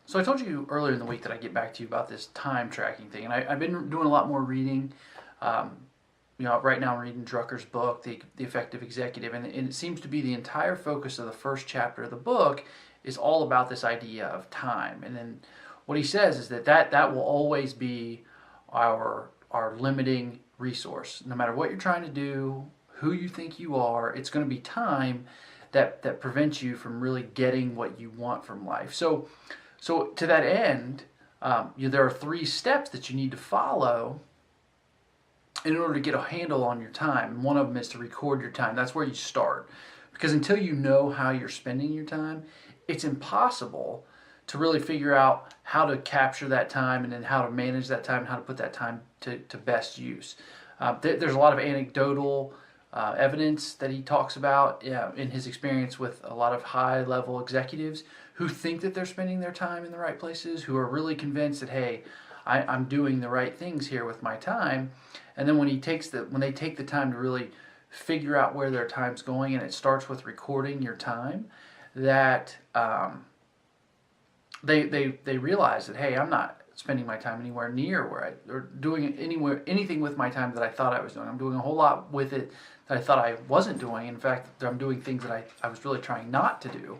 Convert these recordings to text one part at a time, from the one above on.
So I told you earlier in the week that I get back to you about this time tracking thing, and I've been doing a lot more reading. Um, right now I'm reading Drucker's book, the Effective Executive, and it seems to be the entire focus of the first chapter of the book is all about this idea of time. And then what he says is that will always be our limiting resource. No matter what you're trying to do, who you think you are, it's going to be time that prevents you from really getting what you want from life. So to that end, there are 3 steps that you need to follow in order to get a handle on your time. And one of them is to record your time. That's where you start. Because until you know how you're spending your time, it's impossible to really figure out how to capture that time and then how to manage that time and how to put that time to best use. There's a lot of anecdotal evidence that he talks about in his experience with a lot of high-level executives who think that they're spending their time in the right places, who are really convinced that, hey, I'm doing the right things here with my time. And then when they take the time to really figure out where their time's going, and it starts with recording your time, that they realize that, hey, I'm not spending my time anywhere near or doing anything with my time that I thought I was doing. I'm doing a whole lot with it that I thought I wasn't doing. In fact, I'm doing things that I was really trying not to do.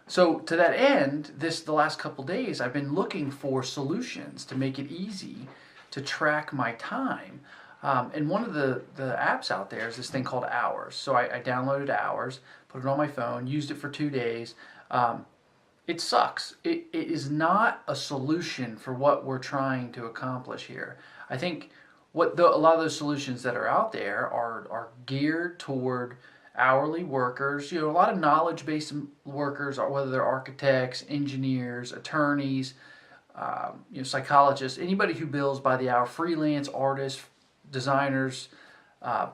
So to that end, the last couple days, I've been looking for solutions to make it easy to track my time. And one of the apps out there is this thing called Hours. So I downloaded Hours, put it on my phone, used it for 2 days. It sucks. It is not a solution for what we're trying to accomplish here. I think a lot of those solutions that are out there are geared toward hourly workers, a lot of knowledge-based workers, whether they're architects, engineers, attorneys, psychologists, anybody who bills by the hour, freelance artists, designers,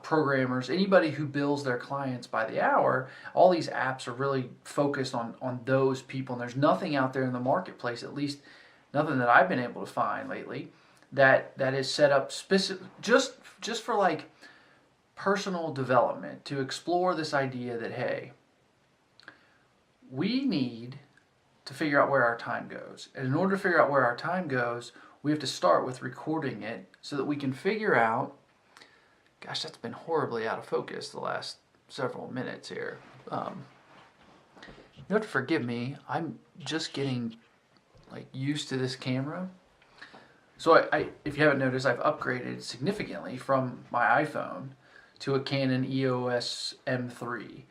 programmers, anybody who bills their clients by the hour. All these apps are really focused on those people, and there's nothing out there in the marketplace, at least nothing that I've been able to find lately, that is set up just for like personal development, to explore this idea that, hey, we need to figure out where our time goes. And in order to figure out where our time goes, we have to start with recording it so that we can figure out, gosh, that's been horribly out of focus the last several minutes here. You have to forgive me. I'm just getting used to this camera. So if you haven't noticed, I've upgraded significantly from my iPhone to a Canon EOS M3.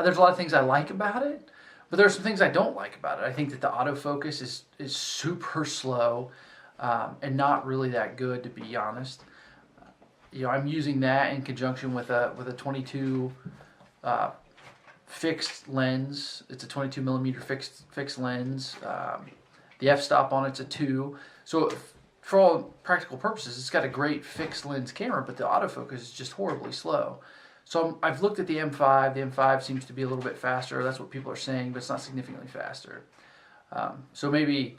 There's a lot of things I like about it, but there are some things I don't like about it. I think that the autofocus is super slow and not really that good, to be honest. I'm using that in conjunction with a 22 fixed lens. It's a 22 millimeter fixed lens. The f-stop on it's a 2. So for all practical purposes, it's got a great fixed lens camera, but the autofocus is just horribly slow. So I've looked at the M5. The M5 seems to be a little bit faster. That's what people are saying, but it's not significantly faster. So maybe,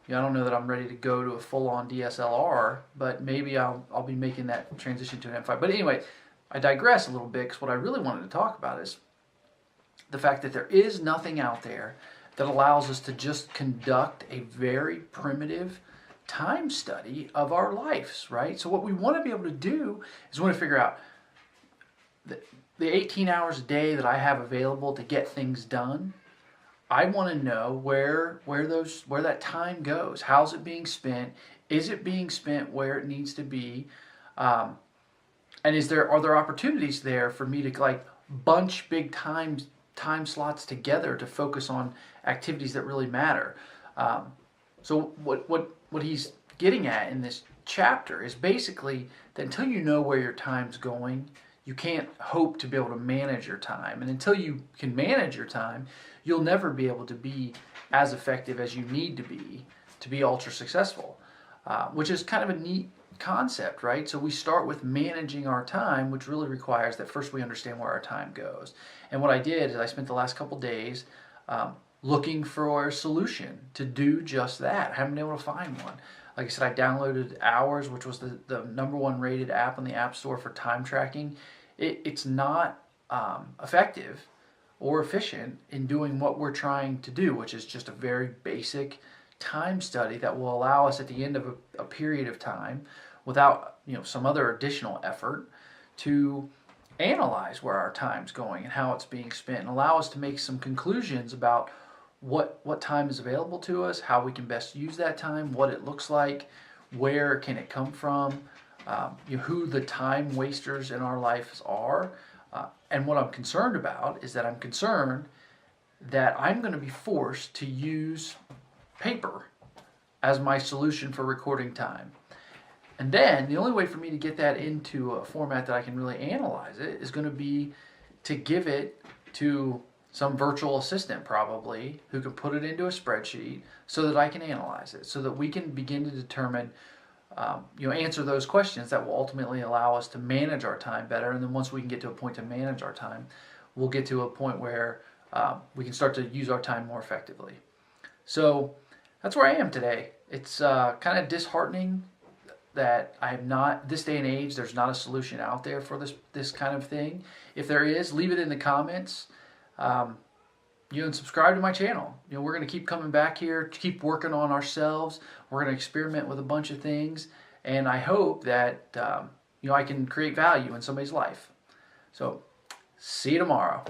I don't know that I'm ready to go to a full-on DSLR, but maybe I'll be making that transition to an M5. But anyway, I digress a little bit, because what I really wanted to talk about is the fact that there is nothing out there that allows us to just conduct a very primitive time study of our lives, right? So what we want to be able to do is we want to figure out the 18 hours a day that I have available to get things done. I want to know where that time goes. How's it being spent? Is it being spent where it needs to be? And are there opportunities there for me to bunch big time slots together to focus on activities that really matter? So what he's getting at in this chapter is basically that until you know where your time's going, you can't hope to be able to manage your time. And until you can manage your time, you'll never be able to be as effective as you need to be ultra successful, which is kind of a neat concept, right? So we start with managing our time, which really requires that first we understand where our time goes. And what I did is I spent the last couple days looking for a solution to do just that. I haven't been able to find one. Like I said, I downloaded Hours, which was the #1 rated app on the App Store for time tracking. It's not effective or efficient in doing what we're trying to do, which is just a very basic time study that will allow us at the end of a period of time, without some other additional effort, to analyze where our time's going and how it's being spent, and allow us to make some conclusions about what time is available to us, how we can best use that time, what it looks like, where can it come from, who the time wasters in our lives are. And what I'm concerned about is that I'm concerned that I'm going to be forced to use paper as my solution for recording time. And then the only way for me to get that into a format that I can really analyze it is going to be to give it to some virtual assistant, probably, who can put it into a spreadsheet so that I can analyze it, so that we can begin to determine, answer those questions that will ultimately allow us to manage our time better. And then once we can get to a point to manage our time, we'll get to a point where we can start to use our time more effectively. So that's where I am today. It's kind of disheartening that I have not, this day and age, there's not a solution out there for this kind of thing. If there is, leave it in the comments. And subscribe to my channel. We're going to keep coming back here, keep working on ourselves. We're going to experiment with a bunch of things, and I hope that I can create value in somebody's life. So, see you tomorrow.